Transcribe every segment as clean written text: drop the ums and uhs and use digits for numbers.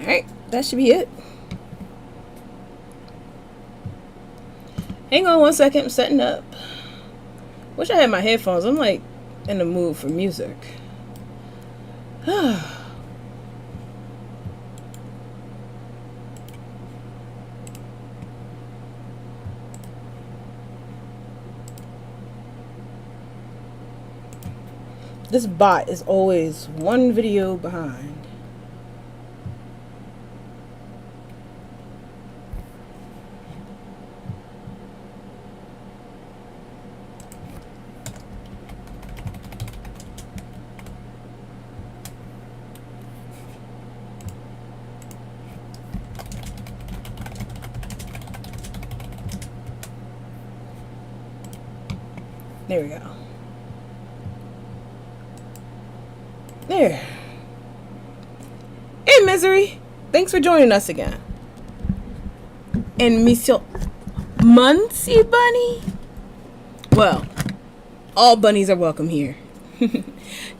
Alright, that should be it. Hang on one second, I'm setting up. Wish I had my headphones. I'm like in the mood for music. This bot is always one video behind. There we go. There. Hey, Misery. Thanks for joining us again. And Monsieur Muncie Bunny? Well, all bunnies are welcome here.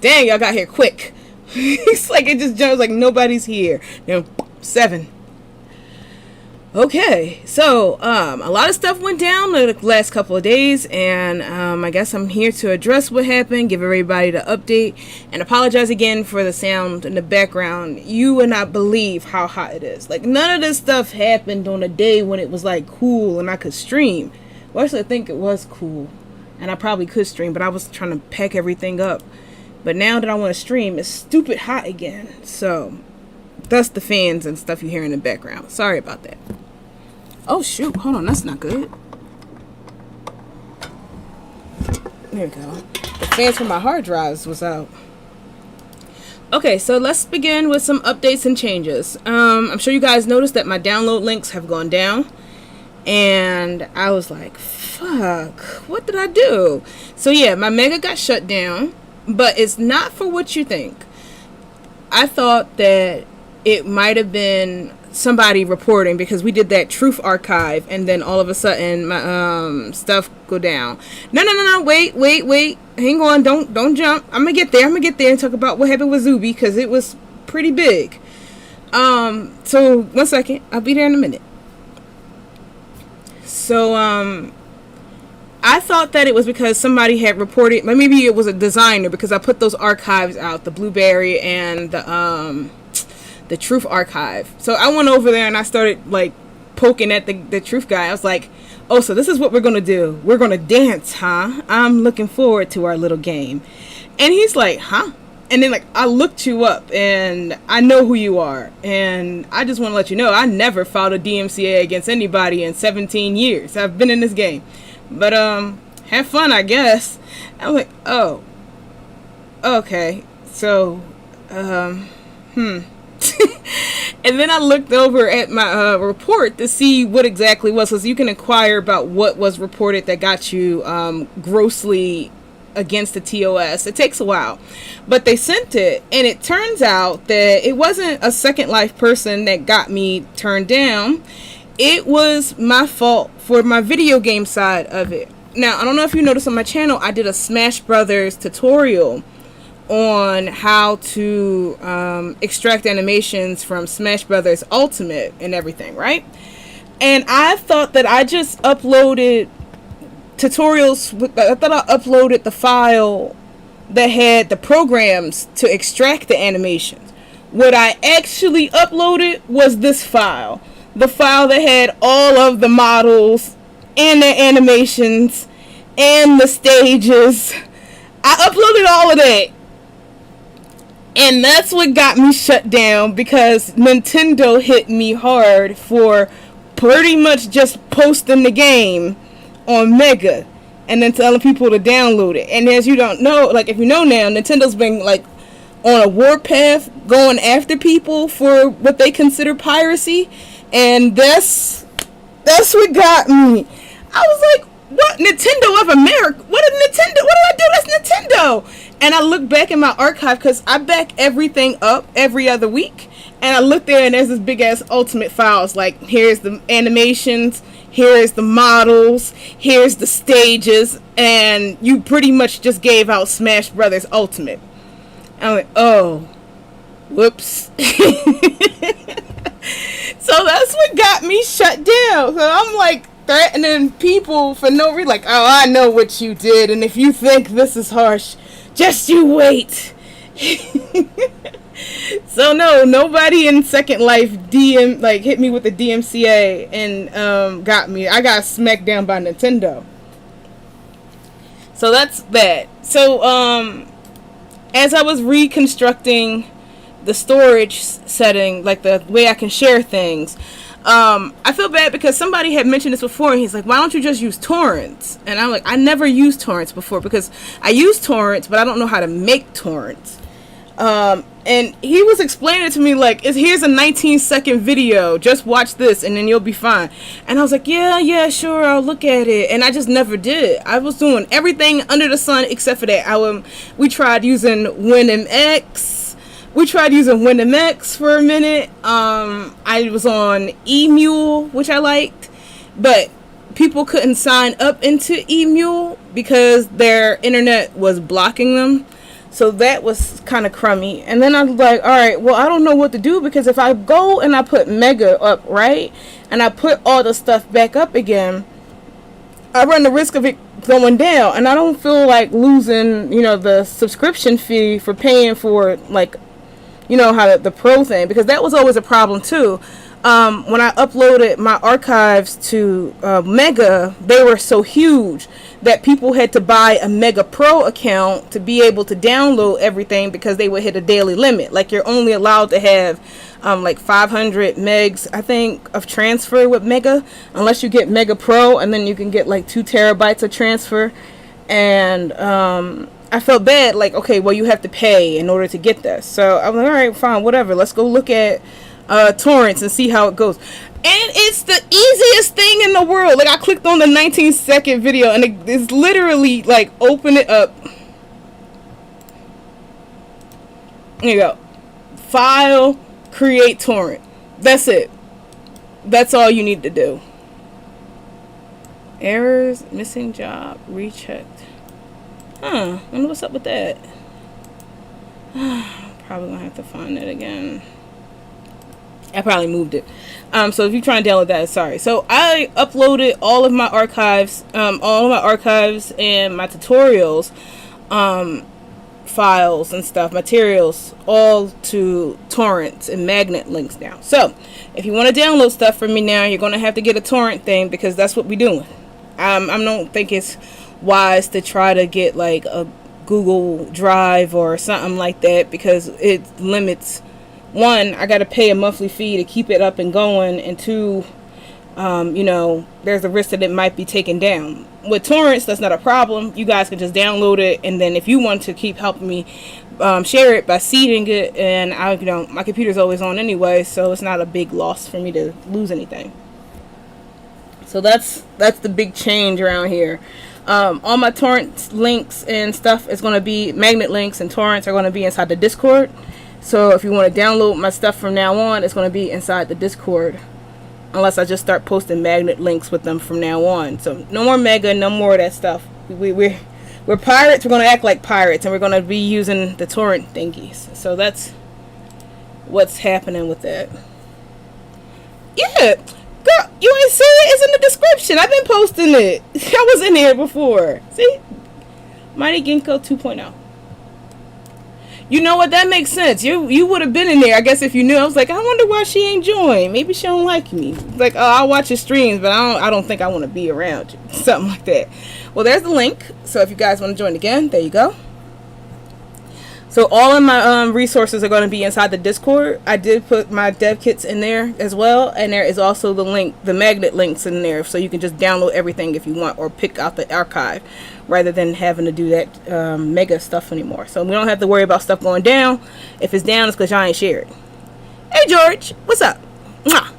Dang, y'all got here quick. It's like it just jumps like nobody's here. You know, 7. Okay, so a lot of stuff went down the last couple of days, and I guess I'm here to address what happened, give everybody the update, and apologize again for the sound in the background. You would not believe how hot it is. Like, none of this stuff happened on a day when it was like cool and I could stream. Well, actually, I think it was cool, and I probably could stream, but I was trying to pack everything up. But now that I want to stream, it's stupid hot again. So that's the fans and stuff you hear in the background. Sorry about that. Oh shoot, hold on, that's not good. There we go. The fans from my hard drives was out. Okay, so let's begin with some updates and changes. I'm sure you guys noticed that my download links have gone down. And I was like, fuck, what did I do? So yeah, my Mega got shut down, but it's not for what you think. I thought that it might have been somebody reporting because we did that truth archive, and then all of a sudden my stuff go down. No, wait, hang on, don't jump. I'm gonna get there and talk about what happened with Zooby, because it was pretty big. So 1 second, I'll be there in a minute. So I thought that it was because somebody had reported, maybe it was a designer, because I put those archives out, the Blueberry and the Truth Archive. So I went over there and I started like poking at the Truth guy. I was like, oh, so this is what we're gonna do. We're gonna dance, huh? I'm looking forward to our little game. And he's like, huh? And then like I looked you up and I know who you are. And I just want to let you know I never filed a DMCA against anybody in 17 years. I've been in this game. But have fun, I guess. I'm like, oh, okay. So and then I looked over at my report to see what exactly was, because you can inquire about what was reported that got you grossly against the TOS. It takes a while, but they sent it, and it turns out that it wasn't a Second Life person that got me turned down. It was my fault for my video game side of it. Now, I don't know if you noticed on my channel, I did a Smash Brothers tutorial on how to extract animations from Smash Brothers Ultimate and everything, right? And I thought that I just uploaded tutorials. I thought I uploaded the file that had the programs to extract the animations. What I actually uploaded was this file. The file that had all of the models and the animations and the stages. I uploaded all of that. And that's what got me shut down, because Nintendo hit me hard for pretty much just posting the game on Mega and then telling people to download it. And as you don't know, like if you know now, Nintendo's been like on a warpath going after people for what they consider piracy. And that's what got me. I was like, what? Nintendo of America? What did I do? That's Nintendo. And I look back in my archive, because I back everything up every other week. And I look there and there's this big ass Ultimate files. Like, here's the animations, here's the models, here's the stages. And you pretty much just gave out Smash Brothers Ultimate. I'm like, oh, whoops. So that's what got me shut down. So I'm like threatening people for no reason. Like, oh, I know what you did, and if you think this is harsh, just you wait. So no, nobody in Second Life hit me with the DMCA and got me. I got smacked down by Nintendo. So that's bad. So as I was reconstructing the storage setting, like the way I can share things, I feel bad because somebody had mentioned this before, and he's like, why don't you just use torrents? And I'm like, I never used torrents before because I use torrents, but I don't know how to make torrents. And he was explaining it to me like, here's a 19-second video, just watch this and then you'll be fine. And I was like, yeah, sure, I'll look at it. And I just never did. I was doing everything under the sun except for that. We tried using WinMX. We tried using WinMX for a minute. I was on eMule, which I liked, but people couldn't sign up into eMule because their internet was blocking them. So that was kind of crummy. And then I was like, all right, well, I don't know what to do because if I go and I put Mega up, right, and I put all the stuff back up again, I run the risk of it going down. And I don't feel like losing, the subscription fee for paying for, like, how the pro thing, because that was always a problem too. When I uploaded my archives to Mega, they were so huge that people had to buy a Mega Pro account to be able to download everything because they would hit a daily limit. Like, you're only allowed to have like 500 megs, I think, of transfer with Mega, unless you get Mega Pro, and then you can get like 2 terabytes of transfer. And I felt bad, like, okay, well, you have to pay in order to get this. So I was like, all right, fine, whatever. Let's go look at torrents and see how it goes. And it's the easiest thing in the world. Like, I clicked on the 19-second video and it's literally like, open it up. There you go. File, create torrent. That's it. That's all you need to do. Errors, missing job, rechecked. I wonder what's up with that. Probably gonna have to find it again. I probably moved it. So if you try and download that, sorry. So I uploaded all of my archives, and my tutorials, files and stuff, materials, all to torrents and magnet links now. So if you want to download stuff from me now, you're going to have to get a torrent thing because that's what we're doing. I don't think it's wise to try to get like a Google Drive or something like that because it limits. One, I got to pay a monthly fee to keep it up and going, and two, there's a risk that it might be taken down. With torrents, that's not a problem. You guys can just download it, and then if you want to keep helping me share it by seeding it, and my computer's always on anyway, so it's not a big loss for me to lose anything. So that's the big change around here. All my torrent links and stuff is going to be magnet links, and torrents are going to be inside the Discord. So if you want to download my stuff from now on, it's going to be inside the Discord. Unless I just start posting magnet links with them from now on. So no more Mega, no more of that stuff. We're pirates. We're going to act like pirates, and we're going to be using the torrent thingies. So that's what's happening with that. Yeah, girl, you ain't see it? It's in the description. I've been posting it. I was in here before. See? Mighty Ginkgo 2.0. You know what? That makes sense. You would have been in there, I guess, if you knew. I was like, I wonder why she ain't joined. Maybe she don't like me. Like, oh, I'll watch your streams, but I don't think I want to be around you. Something like that. Well, there's the link. So if you guys want to join again, there you go. So all of my resources are going to be inside the Discord. I did put my dev kits in there as well, and there is also the magnet links in there, so you can just download everything if you want, or pick out the archive, rather than having to do that Mega stuff anymore. So we don't have to worry about stuff going down. If it's down, it's because y'all ain't shared. Hey George, what's up? Mwah.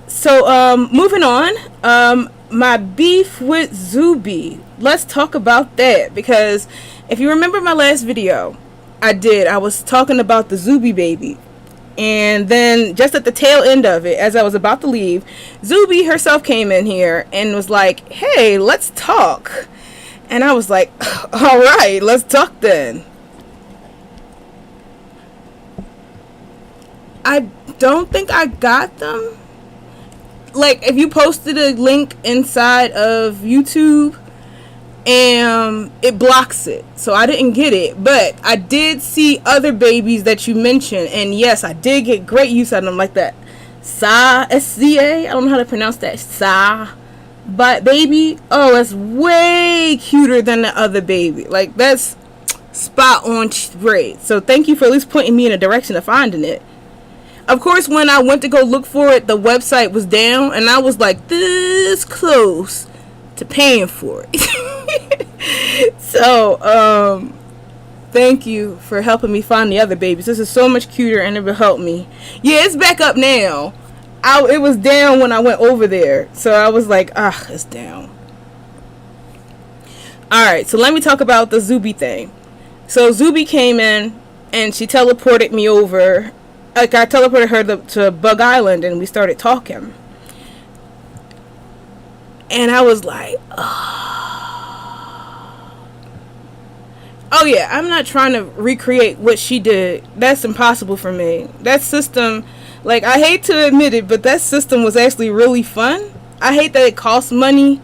So moving on, my beef with Zubie. Let's talk about that, because if you remember my last video, I was talking about the Zooby baby. And then just at the tail end of it, as I was about to leave, Zubie herself came in here and was like, hey, let's talk. And I was like, all right, let's talk then. I don't think I got them. Like, if you posted a link inside of YouTube, and it blocks it, so I didn't get it. But I did see other babies that you mentioned, and yes, I did get great use out of them, like that SCA. I don't know how to pronounce that. But baby, oh, that's way cuter than the other baby. Like, that's spot on great. So thank you for at least pointing me in a direction of finding it. Of course, when I went to go look for it, the website was down, and I was like this close to paying for it. So, thank you for helping me find the other babies. This is so much cuter, and it will help me. Yeah, it's back up now. It was down when I went over there, so I was like, it's down. Alright, so let me talk about the Zooby thing. So Zubie came in, and she teleported me over. Like, I teleported her to Bug Island, and we started talking. And I was like, oh yeah, I'm not trying to recreate what she did. That's impossible for me. That system, like, I hate to admit it, but that system was actually really fun. I hate that it costs money,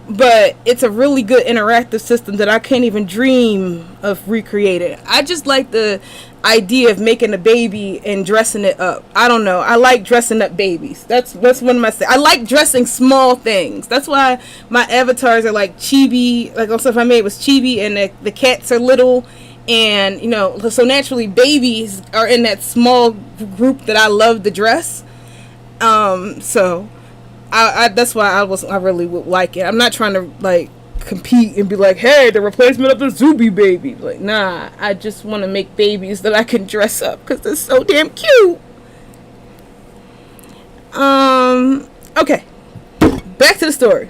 but it's a really good interactive system that I can't even dream of recreating. I just like the idea of making a baby and dressing it up. I don't know. I like dressing up babies. That's one of my things. I like dressing small things. That's why my avatars are like chibi. Like, also, if I made was chibi, and the cats are little, and you know, so naturally babies are in that small group that I love to dress. So I that's why I really would like it. I'm not trying to like compete and be like, hey, the replacement of the Zooby baby. Like, nah, I just want to make babies that I can dress up because they're so damn cute. Okay, back to the story.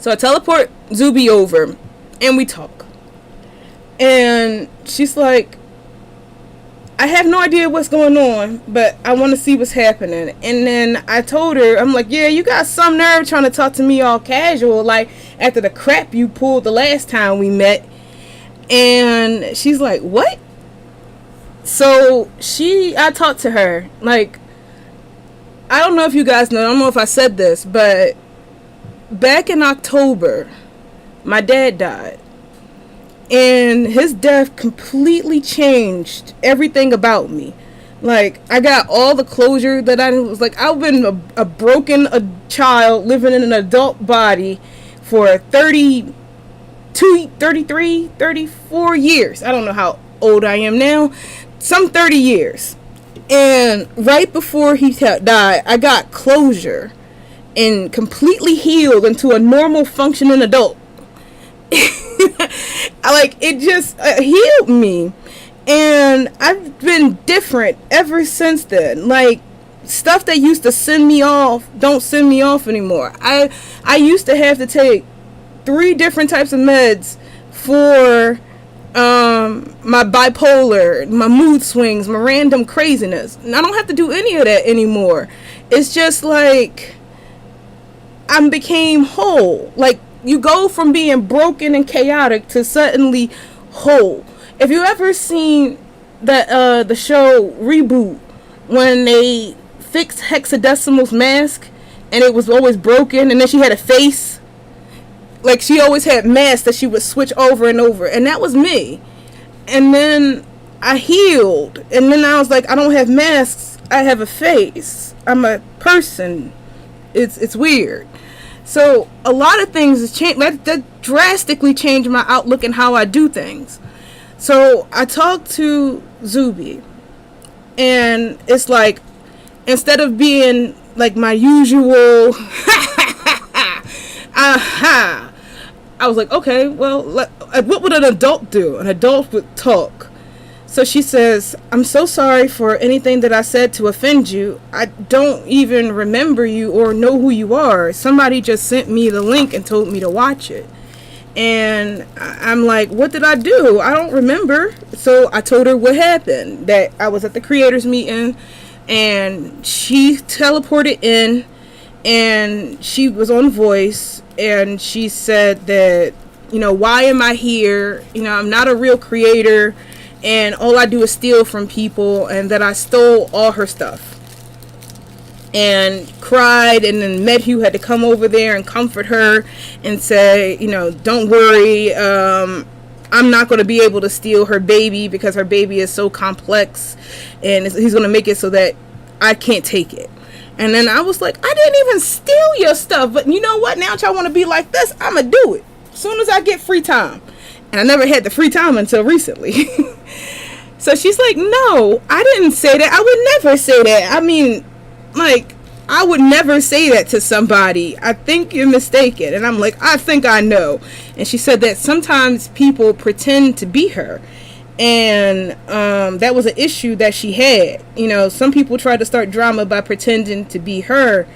So I teleport Zooby over, and we talk, and she's like, I have no idea what's going on, but I want to see what's happening. And then I told her, I'm like, yeah, you got some nerve trying to talk to me all casual, like after the crap you pulled the last time we met. And she's like, what? So I talked to her, like, I don't know if you guys know, I don't know if I said this, but back in October, my dad died. And his death completely changed everything about me. Like, I got all the closure that I was like, I've been a broken child living in an adult body for 32, 33, 34 years. I don't know how old I am now. Some 30 years. And right before he died, I got closure and completely healed into a normal functioning adult. It just healed me, and I've been different ever since then. Like, stuff that used to send me off don't send me off anymore. I used to have to take 3 different types of meds for my bipolar, my mood swings, my random craziness. And I don't have to do any of that anymore. It's just like I became whole. Like, you go from being broken and chaotic to suddenly whole. If you ever seen that the show Reboot, when they fixed Hexadecimal's mask and it was always broken, and then she had a face, like, she always had masks that she would switch over and over, and that was me. And then I healed, and then I was like, I don't have masks, I have a face, I'm a person. It's weird. So a lot of things has changed. That drastically changed my outlook and how I do things. So I talked to Zubie, and it's like, instead of being like my usual, I was like, okay, well, what would an adult do? An adult would talk. So she says, I'm so sorry for anything that I said to offend you. I don't even remember you or know who you are. Somebody just sent me the link and told me to watch it. And I'm like, what did I do? I don't remember. So I told her what happened, that I was at the creators meeting, and she teleported in, and she was on voice, and she said that, why am I here? I'm not a real creator. and all I do is steal from people, and that I stole all her stuff. And cried, and then Medhu had to come over there and comfort her and say, don't worry, I'm not going to be able to steal her baby because her baby is so complex, and he's going to make it so that I can't take it. And then I was like, I didn't even steal your stuff, but you know what? Now y'all want to be like this, I'm going to do it as soon as I get free time. And I never had the free time until recently. So she's like, no, I didn't say that. I would never say that. I mean, like, I would never say that to somebody. I think you're mistaken. And I'm like, I think I know. And she said that sometimes people pretend to be her. And that was an issue that she had. Some people try to start drama by pretending to be her.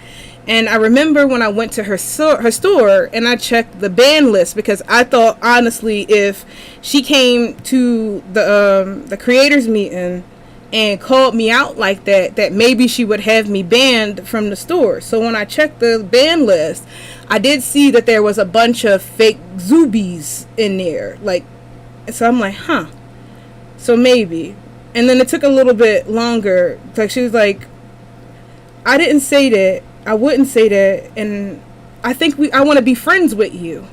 And I remember when I went to her store and I checked the ban list, because I thought, honestly, if she came to the creators meeting and called me out like that maybe she would have me banned from the store. So when I checked the ban list, I did see that there was a bunch of fake Zoobies in there. So I'm like, huh. So maybe. And then it took a little bit longer. Like, she was like, I didn't say that. I wouldn't say that. And I think I want to be friends with you.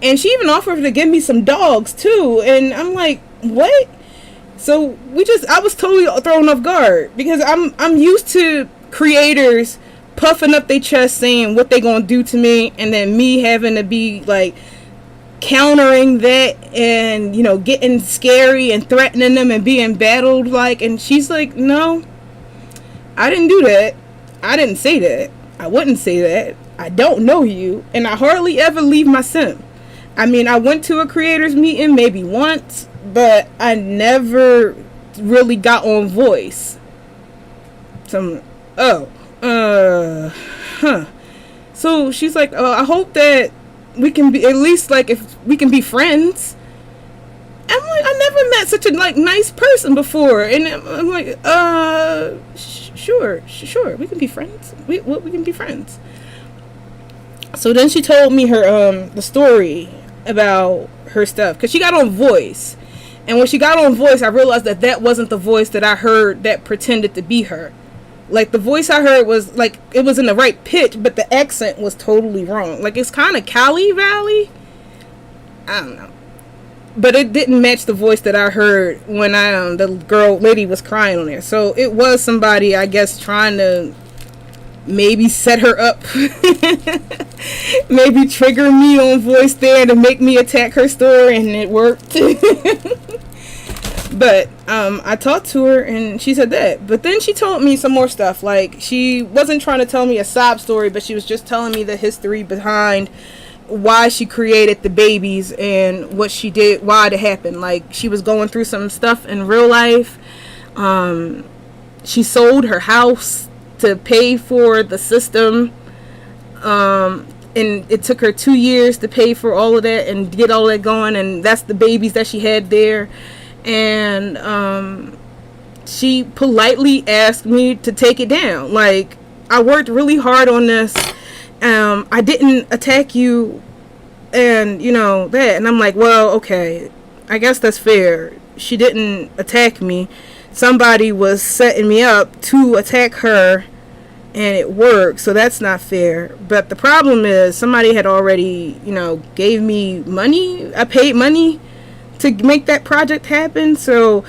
And she even offered to give me some dogs too. And I'm like, what? So I was totally thrown off guard, because I'm used to creators puffing up their chest saying what they gonna do to me, and then me having to be like countering that and getting scary and threatening them and being battled and she's like, no, I didn't do that. I didn't say that. I wouldn't say that. I don't know you, and I hardly ever leave my sim. I mean, I went to a creators meeting maybe once, but I never really got on voice. So she's like, I hope that we can be, at least if we can be friends. I'm like, I never met such a nice person before, and I'm like, sure, we can be friends. We can be friends. So then she told me her the story about her stuff, because she got on voice, and when she got on voice, I realized that wasn't the voice that I heard that pretended to be her. The voice I heard was it was in the right pitch, but the accent was totally wrong. It's kind of Cali Valley, I don't know, but it didn't match the voice that I heard when the lady was crying on there. So it was somebody, I guess, trying to maybe set her up, maybe trigger me on voice there to make me attack her story, and it worked. But I talked to her and she said that. But then she told me some more stuff. She wasn't trying to tell me a sob story, but she was just telling me the history behind why she created the babies and what she did, why it happened. She was going through some stuff in real life. She sold her house to pay for the system, and it took her 2 years to pay for all of that and get all that going, and that's the babies that she had there. And she politely asked me to take it down. I worked really hard on this. I didn't attack you, and that. And I'm like, well, okay, I guess that's fair. She didn't attack me. Somebody was setting me up to attack her, and it worked, so that's not fair. But the problem is, somebody had already, gave me money. I paid money to make that project happen, so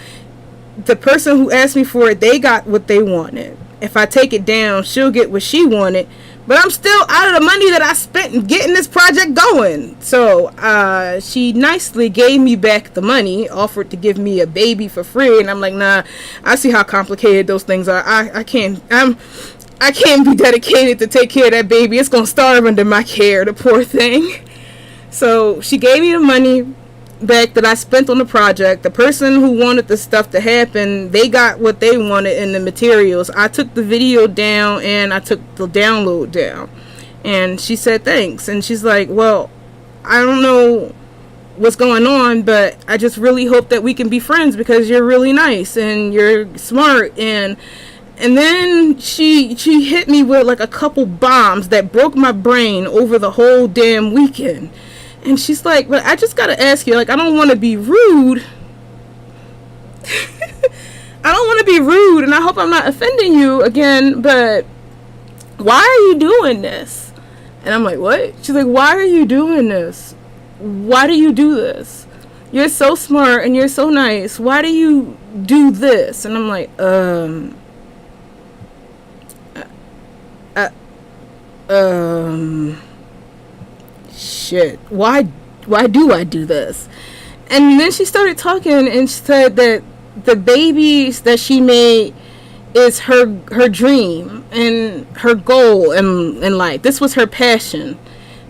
the person who asked me for it, they got what they wanted. If I take it down, she'll get what she wanted, but I'm still out of the money that I spent in getting this project going. So she nicely gave me back the money, offered to give me a baby for free, and I'm like, nah, I see how complicated those things are. I can't be dedicated to take care of that baby. It's gonna starve under my care, the poor thing. So she gave me the money back that I spent on the project. The person who wanted the stuff to happen, they got what they wanted in the materials. I took the video down and I took the download down, and she said thanks. And she's like, well, I don't know what's going on, but I just really hope that we can be friends because you're really nice and you're smart. And then she hit me with a couple bombs that broke my brain over the whole damn weekend. And she's like, but I just gotta ask you, I don't want to be rude, I don't want to be rude, and I hope I'm not offending you again, but why are you doing this? And I'm like, what? She's like, why are you doing this? Why do you do this? You're so smart and you're so nice. Why do you do this? And I'm like, shit. Why do I do this? And then she started talking and said that the babies that she made is her dream and her goal in life. This was her passion,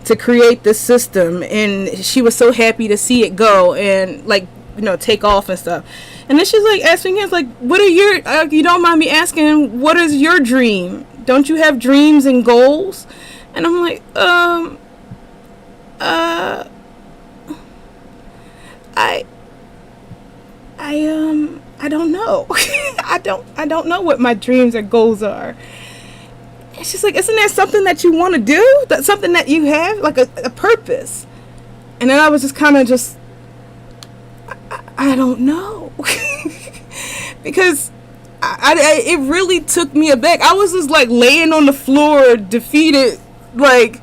to create this system, and she was so happy to see it go and, like, you know, take off and stuff. And then she's like asking him, like, what are your you don't mind me asking, what is your dream? Don't you have dreams and goals? And I'm like, I don't know. I don't know what my dreams or goals are. And she's like, isn't that something that you want to do? That's something that you have, like a purpose. And then I was just kind of just, I don't know. Because it really took me aback. I was just like laying on the floor, defeated. Like,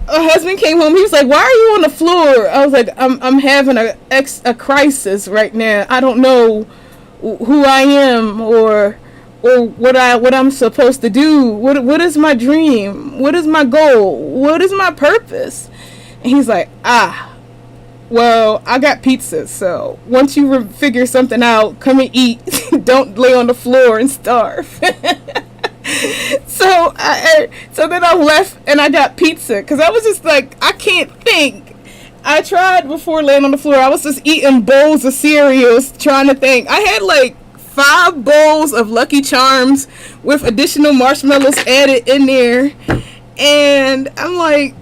a husband came home. He was like, why are you on the floor? I was like, I'm having a crisis right now. I don't know who I am or what I'm supposed to do. What is my dream? What is my goal? What is my purpose? And he's like, well, I got pizza, so once you figure something out, come and eat. Don't lay on the floor and starve. So then I left and I got pizza because I was just like, I can't think. I tried before laying on the floor. I was just eating bowls of cereals trying to think. I had like 5 bowls of Lucky Charms with additional marshmallows added in there. And I'm like,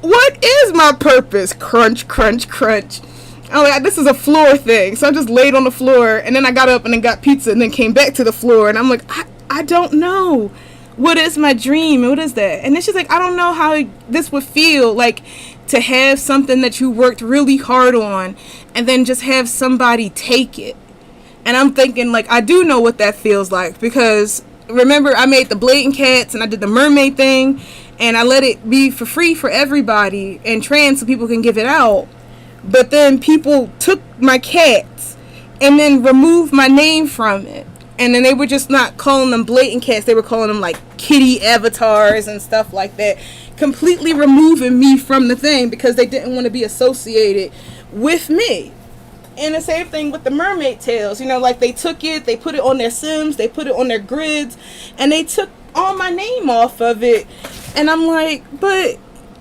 what is my purpose? Crunch, crunch, crunch. I'm like, this is a floor thing. So I just laid on the floor, and then I got up and then got pizza and then came back to the floor. And I'm like, I don't know. What is my dream? What is that? And then she's like, I don't know how this would feel like to have something that you worked really hard on and then just have somebody take it. And I'm thinking, like, I do know what that feels like, because remember, I made the blatant cats and I did the mermaid thing and I let it be for free for everybody and trans so people can give it out. But then people took my cats and then removed my name from it. And then they were just not calling them blatant cats. They were calling them like kitty avatars and stuff like that. Completely removing me from the thing because they didn't want to be associated with me. And the same thing with the mermaid tails. You know, like they took it, they put it on their Sims, they put it on their grids, and they took all my name off of it. And I'm like, but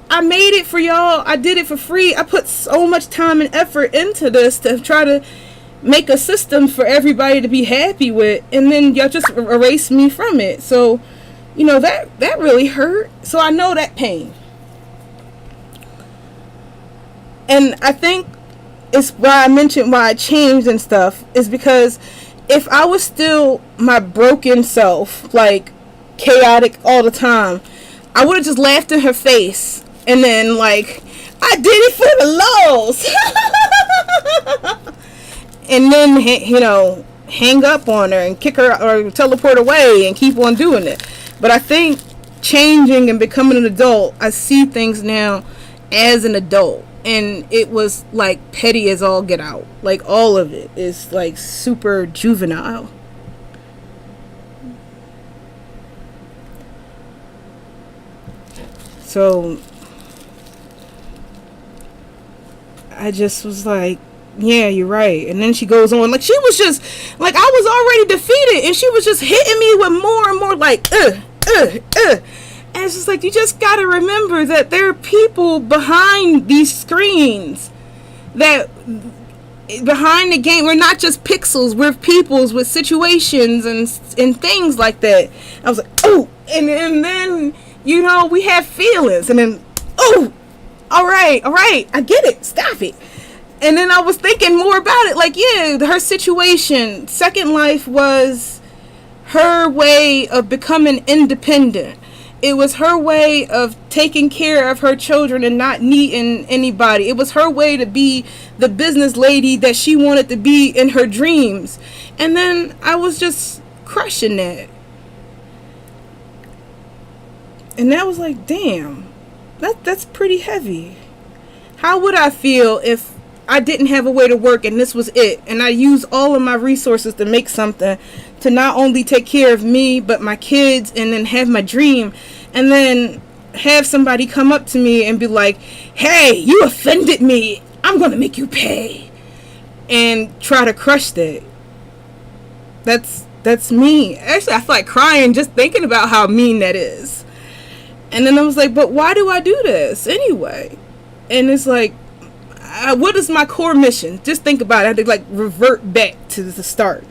I made it for y'all. I did it for free. I put so much time and effort into this to try to make a system for everybody to be happy with, and then y'all just erase me from it. So, you know, that really hurt. So I know that pain. And I think it's why I mentioned why I changed and stuff, is because if I was still my broken self, like chaotic all the time, I would have just laughed in her face and then like, I did it for the lows. And then, you know, hang up on her and kick her or teleport away and keep on doing it. But I think changing and becoming an adult, I see things now as an adult. And it was like petty as all get out. Like all of it is like super juvenile. So I just was like, yeah, you're right. And then she goes on, like she was just like, I was already defeated and she was just hitting me with more and more like and it's just like, you just gotta remember that there are people behind these screens, that behind the game, we're not just pixels, we're peoples with situations and things like that. I was like, oh, and then you know, we have feelings, and then oh, all right, I get it, stop it. And then I was thinking more about it, like, yeah, her situation, Second Life was her way of becoming independent. It was her way of taking care of her children and not needing anybody. It was her way to be the business lady that she wanted to be in her dreams. And then I was just crushing that. And that was like, damn, that's pretty heavy. How would I feel if I didn't have a way to work and this was it, and I used all of my resources to make something to not only take care of me but my kids, and then have my dream, and then have somebody come up to me and be like, hey, you offended me, I'm gonna make you pay, and try to crush that. That's mean. Actually, I feel like crying just thinking about how mean that is. And then I was like, but why do I do this anyway? And it's like, what is my core mission? Just think about it. I had to like revert back to the start.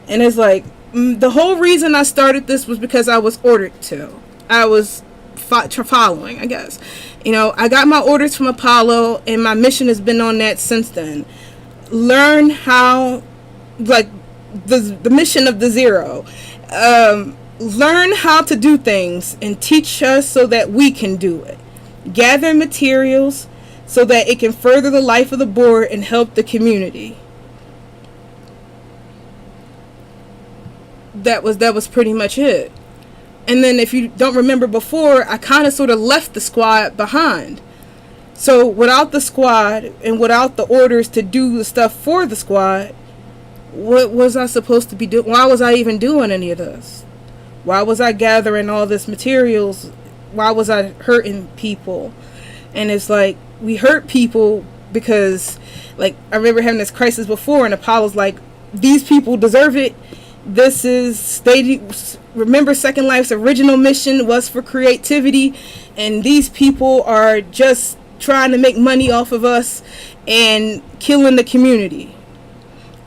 And it's like, the whole reason I started this was because I was ordered to. I was following, I guess. You know, I got my orders from Apollo, and my mission has been on that since then. Learn how, like, the mission of the zero. Learn how to do things and teach us so that we can do it. Gather materials so that it can further the life of the board and help the community. That was pretty much it. And then if you don't remember before, I kind of sort of left the squad behind. So without the squad and without the orders to do the stuff for the squad, what was I supposed to be doing? Why was I even doing any of this? Why was I gathering all this materials? Why was I hurting people? And it's like, we hurt people because, like, I remember having this crisis before, and Apollo's like, these people deserve it. Remember Second Life's original mission was for creativity, and these people are just trying to make money off of us and killing the community.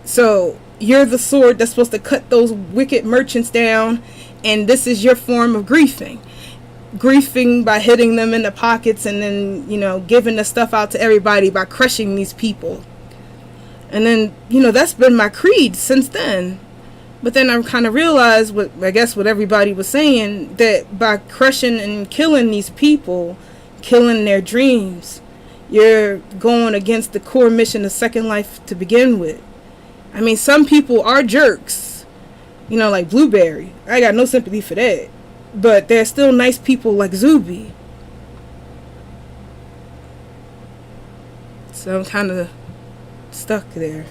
So you're the sword that's supposed to cut those wicked merchants down, and this is your form of griefing by hitting them in the pockets, and then, you know, giving the stuff out to everybody by crushing these people. And then, you know, that's been my creed since then. But then I kind of realized what everybody was saying, that by crushing and killing these people, killing their dreams, you're going against the core mission of Second Life to begin with. I mean, some people are jerks, you know, like Blueberry. I got no sympathy for that. But there's still nice people like Zooby. So I'm kind of stuck there.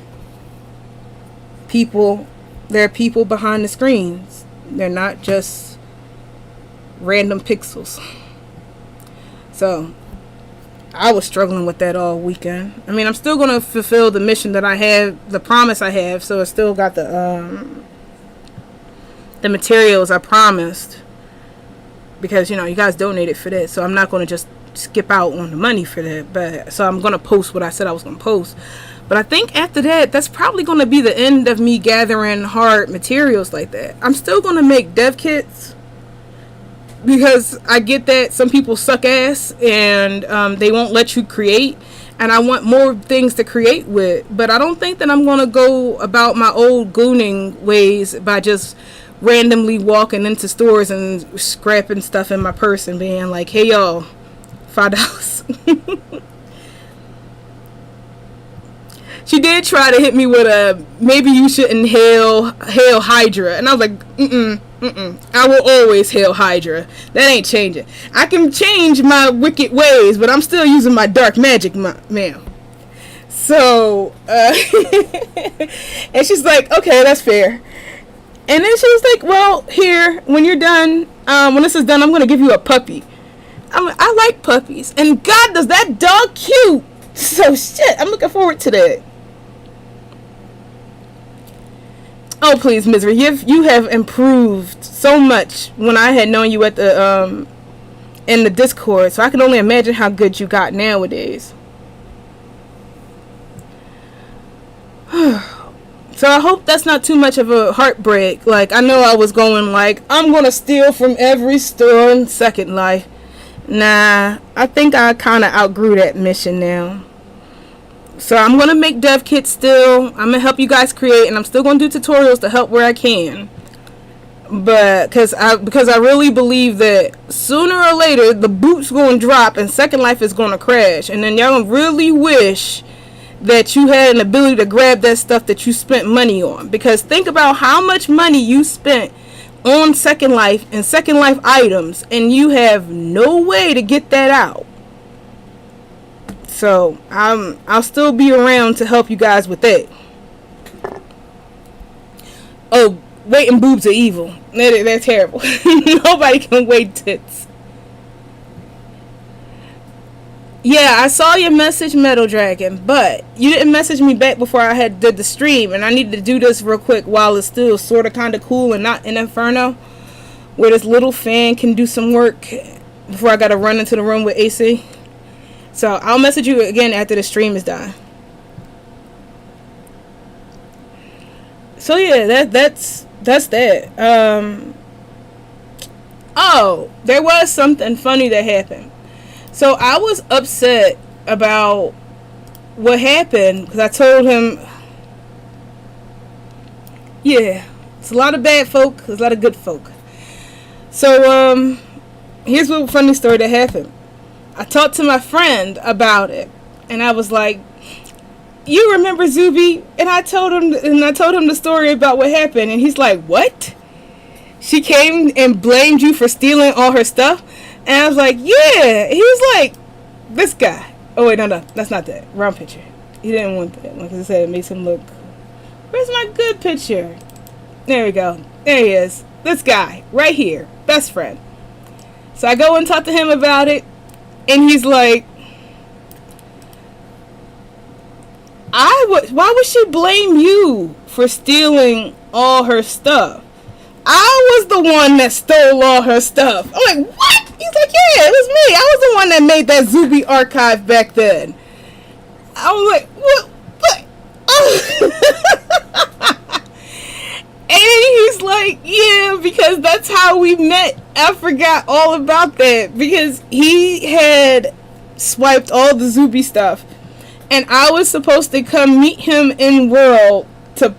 There are people behind the screens. They're not just random pixels. So I was struggling with that all weekend. I mean, I'm still going to fulfill the mission that I have, the promise I have. So I still got the materials I promised. Because, you know, you guys donated for that. So I'm not going to just skip out on the money for that. But so I'm going to post what I said I was going to post. But I think after that, that's probably going to be the end of me gathering hard materials like that. I'm still going to make dev kits, because I get that some people suck ass and they won't let you create. And I want more things to create with. But I don't think that I'm going to go about my old gooning ways by just randomly walking into stores and scrapping stuff in my purse and being like, hey, y'all, $5. She did try to hit me with a, maybe you shouldn't hail Hydra. And I was like, I will always hail Hydra. That ain't changing. I can change my wicked ways, but I'm still using my dark magic, ma'am. So, and she's like, okay, that's fair. And then she was like, well, here, when you're done, when this is done, I'm going to give you a puppy. I like puppies. And God, does that dog cute. So, shit, I'm looking forward to that. Oh, please, Misery, you have improved so much when I had known you at the in the Discord, so I can only imagine how good you got nowadays. So I hope that's not too much of a heartbreak. Like, I know I was going like, I'm gonna steal from every store in Second Life. Nah, I think I kind of outgrew that mission now. So I'm going to make dev kits still. I'm going to help you guys create, and I'm still going to do tutorials to help where I can. But because I really believe that sooner or later the boot's going to drop and Second Life is going to crash, and then y'all really wish that you had an ability to grab that stuff that you spent money on. Because think about how much money you spent on Second Life and Second Life items, and you have no way to get that out. So I'll still be around to help you guys with that. Oh, waiting boobs are evil. They're terrible. Nobody can wait tits. Yeah, I saw your message, Metal Dragon, but you didn't message me back before I had did the stream, and I need to do this real quick while it's still sort of kind of cool and not in Inferno, where this little fan can do some work before I gotta run into the room with AC. So I'll message you again after the stream is done. So yeah, that's that. Oh, there was something funny that happened. So I was upset about what happened because I told him, yeah, it's a lot of bad folk, there's a lot of good folk. So here's what funny story that happened. I talked to my friend about it, and I was like, "You remember Zubie?" And I told him the story about what happened, and he's like, "What? She came and blamed you for stealing all her stuff?" And I was like, "Yeah." He was like, "This guy." Oh wait, no, that's not that. Wrong picture. He didn't want that. Like I said, it makes him look. Where's my good picture? There we go. There he is. This guy right here, best friend. So I go and talk to him about it. And he's like, why would she blame you for stealing all her stuff? I was the one that stole all her stuff. I'm like, what? He's like, yeah, it was me. I was the one that made that Zooby archive back then. I was like, what? And he's like, yeah, because that's how we met. I forgot all about that because he had swiped all the Zooby stuff, and I was supposed to come meet him in world to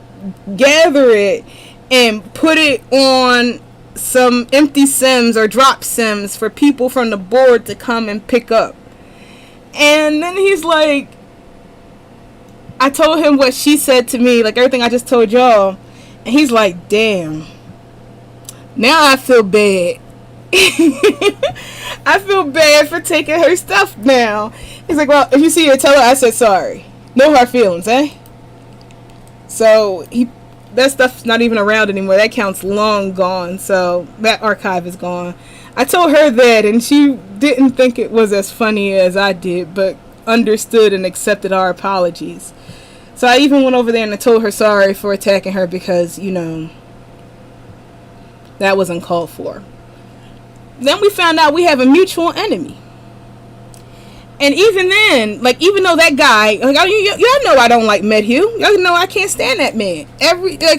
gather it and put it on some empty sims or drop sims for people from the board to come and pick up. And then he's like, I told him what she said to me, like everything I just told y'all. And he's like, damn, now I feel bad. I feel bad for taking her stuff now. He's like, well, if you see her, tell her I said sorry. No hard feelings, eh? So that stuff's not even around anymore. That count's long gone. So that archive is gone. I told her that, and she didn't think it was as funny as I did, but understood and accepted our apologies. So I even went over there and I told her sorry for attacking her because, you know, that was uncalled for. Then we found out we have a mutual enemy. And even then, like, even though that guy, like, y'all know I don't like Medhu. Y'all know I can't stand that man.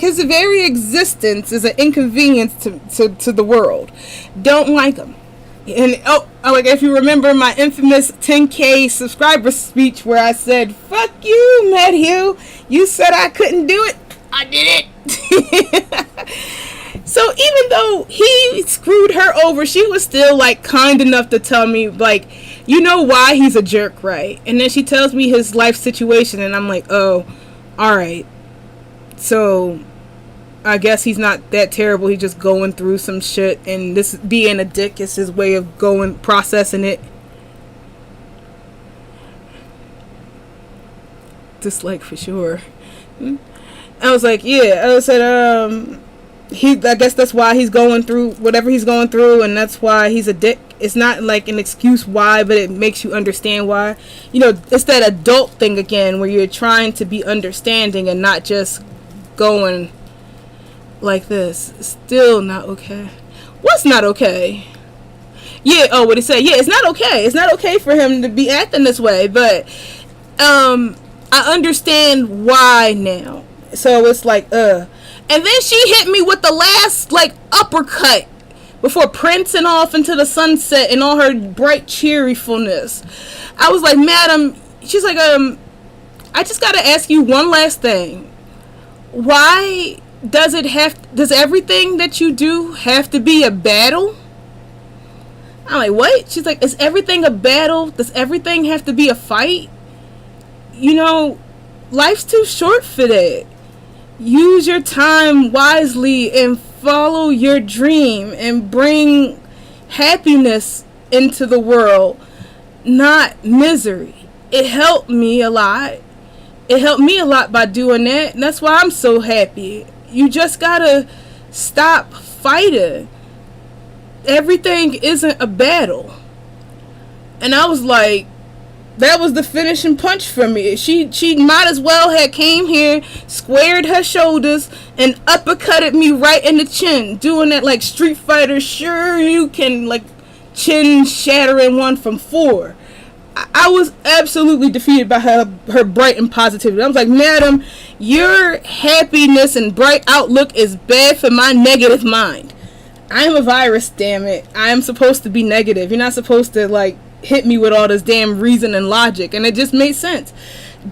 His very existence is an inconvenience to the world. Don't like him. And like, if you remember my infamous 10K subscriber speech where I said, "Fuck you, Medhu. You said I couldn't do it. I did it." So even though he screwed her over, she was still like kind enough to tell me, like, you know why he's a jerk, right? And then she tells me his life situation, and I'm like, oh, all right. So I guess he's not that terrible. He's just going through some shit, and this being a dick is his way of processing it. Dislike for sure. I was like, yeah. I said, I guess that's why he's going through whatever he's going through, and that's why he's a dick. It's not like an excuse why, but it makes you understand why. You know, it's that adult thing again, where you're trying to be understanding and not just going like this. Still not okay. What's not okay? Yeah, oh, what he said. Yeah, it's not okay. It's not okay for him to be acting this way, but I understand why now. So it's like, And then she hit me with the last, like, uppercut before prancing off into the sunset in all her bright cheerfulness. I was like, madam, she's like, I just gotta ask you one last thing. Why does everything that you do have to be a battle? I'm like, what? She's like, is everything a battle? Does everything have to be a fight? You know, life's too short for that. Use your time wisely and follow your dream and bring happiness into the world, not misery. It helped me a lot. It helped me a lot by doing that, and that's why I'm so happy. You just gotta stop fighting. Everything isn't a battle. And I was like, that was the finishing punch for me. She might as well have came here, squared her shoulders, and uppercutted me right in the chin, doing that like Street Fighter. Sure, you can, like, chin shattering one from 4. I was absolutely defeated by her bright and positivity. I was like, madam, your happiness and bright outlook is bad for my negative mind. I am a virus, damn it. I am supposed to be negative. You're not supposed to, like, hit me with all this damn reason and logic. And it just made sense.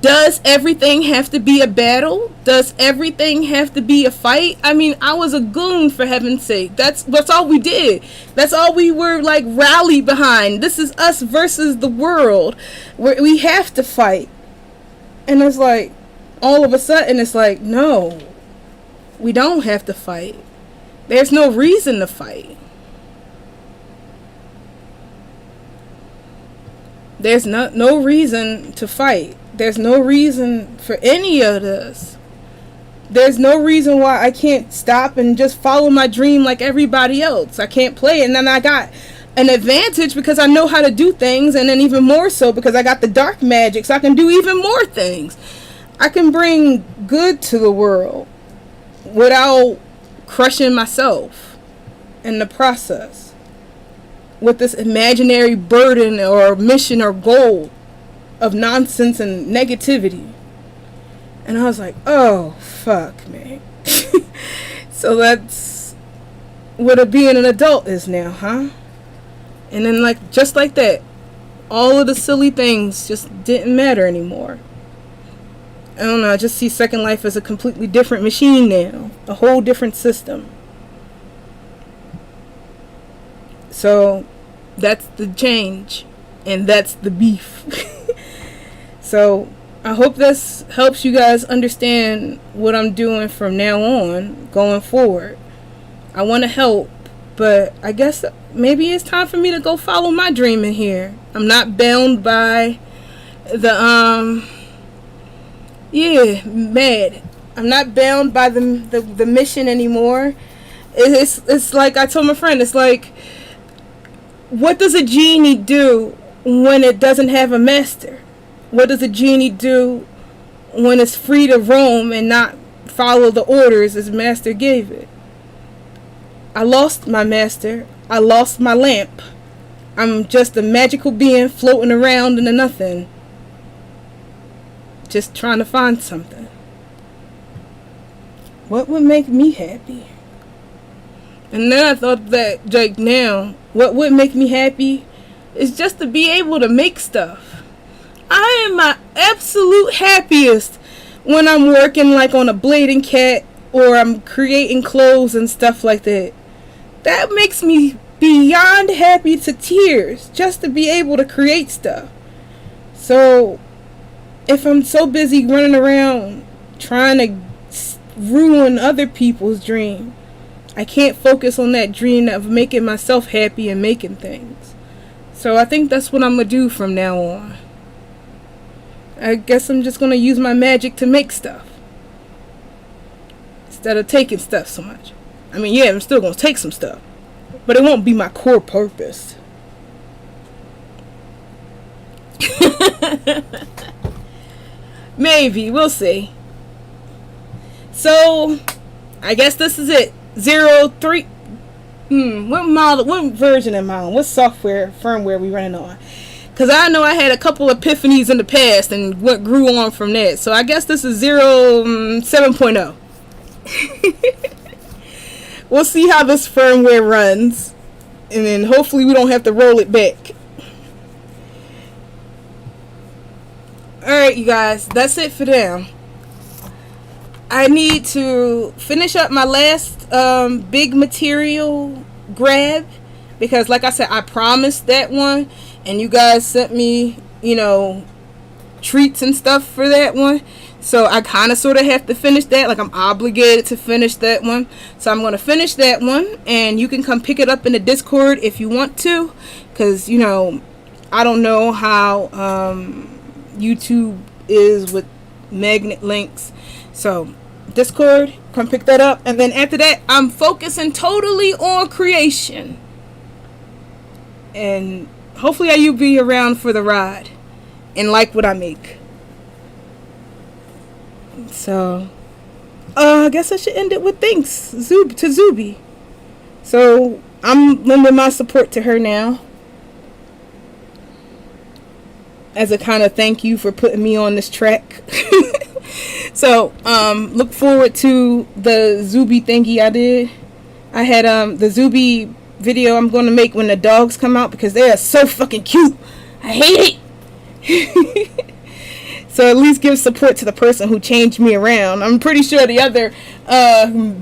Does everything have to be a battle? Does everything have to be a fight? I mean, I was a goon, for heaven's sake. That's all we did. That's all we were, like, rallied behind. This is us versus the world. We have to fight. And it's like, all of a sudden, it's like, no, we don't have to fight. There's no reason to fight. There's no reason to fight. There's no reason for any of this. There's no reason why I can't stop and just follow my dream like everybody else. I can't play it. And then I got an advantage because I know how to do things. And then even more so because I got the dark magic. So I can do even more things. I can bring good to the world without crushing myself in the process with this imaginary burden or mission or goal of nonsense and negativity. And I was like, oh, fuck, man. So that's what being an adult is now, huh? And then, like, just like that, all of the silly things just didn't matter anymore. I don't know, I just see Second Life as a completely different machine now. A whole different system. So, that's the change. And that's the beef. So, I hope this helps you guys understand what I'm doing from now on, going forward. I want to help, but I guess maybe it's time for me to go follow my dream in here. I'm not bound by the, mad. I'm not bound by the mission anymore. It's like I told my friend, it's like, what does a genie do when it doesn't have a master? What does a genie do when it's free to roam and not follow the orders his master gave it? I lost my master. I lost my lamp. I'm just a magical being floating around into nothing. Just trying to find something. What would make me happy? And then I thought that, like, now, what would make me happy is just to be able to make stuff. I am my absolute happiest when I'm working, like, on a blading cat or I'm creating clothes and stuff like that. That makes me beyond happy to tears just to be able to create stuff. So if I'm so busy running around trying to ruin other people's dream, I can't focus on that dream of making myself happy and making things. So I think that's what I'm going to do from now on. I guess I'm just going to use my magic to make stuff instead of taking stuff so much. I mean, yeah, I'm still going to take some stuff, but it won't be my core purpose. Maybe. We'll see. So, I guess this is it. 03. What version am I on? What firmware we running on? Because I know I had a couple epiphanies in the past and what grew on from that. So I guess this is 7.0. We'll see how this firmware runs. And then hopefully we don't have to roll it back. Alright, you guys. That's it for now. I need to finish up my last big material grab, because like I said, I promised that one, and you guys sent me, treats and stuff for that one. So I kind of sort of have to finish that. Like, I'm obligated to finish that one. So I'm going to finish that one, and you can come pick it up in the Discord if you want to, because I don't know how YouTube is with magnet links. So Discord, come pick that up. And then after that, I'm focusing totally on creation, and hopefully you'll be around for the ride and like what I make. So I guess I should end it with thanks to Zubie. So I'm lending my support to her now as a kind of thank you for putting me on this track. So look forward to the Zooby thingy I did. I had the Zooby video I'm going to make when the dogs come out, because they are so fucking cute. I hate it. So at least give support to the person who changed me around. I'm pretty sure the other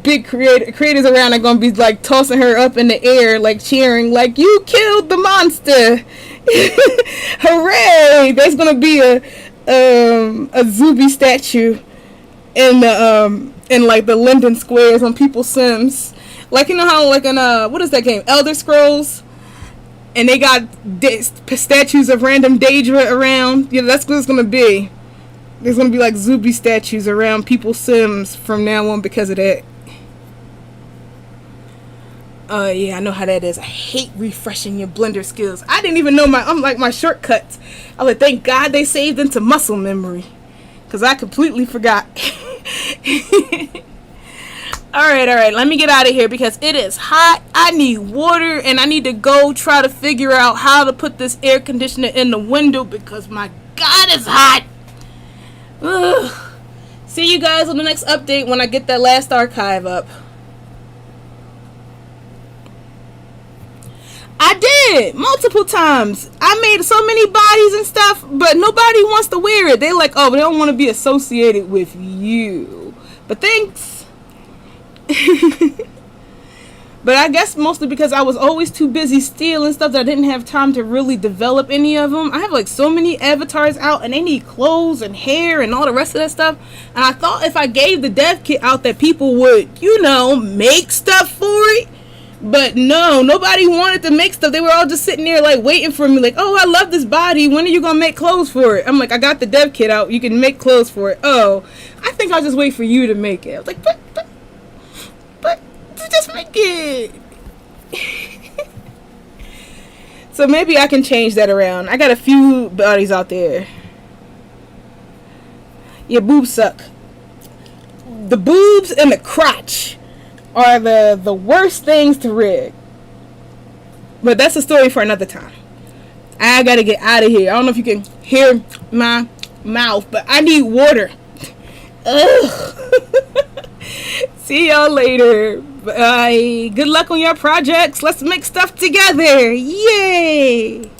big creators around are going to be like tossing her up in the air, like cheering, like, you killed the monster. Hooray! There's going to be a Zubie statue in the in like the Linden squares on people's Sims. Like, how like in what is that game, Elder Scrolls, and they got statues of random Daedra around. That's what it's gonna be. There's gonna be like Zubie statues around people's Sims from now on because of that. Yeah, I know how that is. I hate refreshing your Blender skills. I didn't even know my shortcuts. I was like, thank God they saved into muscle memory, because I completely forgot. Alright, let me get out of here because it is hot. I need water, and I need to go try to figure out how to put this air conditioner in the window because my God, it's hot. Ugh. See you guys on the next update when I get that last archive up. I did multiple times. I made so many bodies and stuff, but nobody wants to wear it. They're like, oh, they don't want to be associated with you. But thanks. But I guess mostly because I was always too busy stealing stuff that I didn't have time to really develop any of them. I have like so many avatars out, and they need clothes and hair and all the rest of that stuff. And I thought if I gave the dev kit out that people would, make stuff for it. But no, nobody wanted to make stuff. They were all just sitting there like waiting for me, like, oh, I love this body. When are you gonna make clothes for it? I'm like, I got the dev kit out. You can make clothes for it. Oh, I think I'll just wait for you to make it. I was like, but just make it. So maybe I can change that around. I got a few bodies out there. Your boobs suck. The boobs and the crotch are the worst things to rig. But that's a story for another time. I gotta get out of here. I don't know if you can hear my mouth, but I need water. Ugh. See y'all later. Bye. Good luck on your projects. Let's make stuff together. Yay!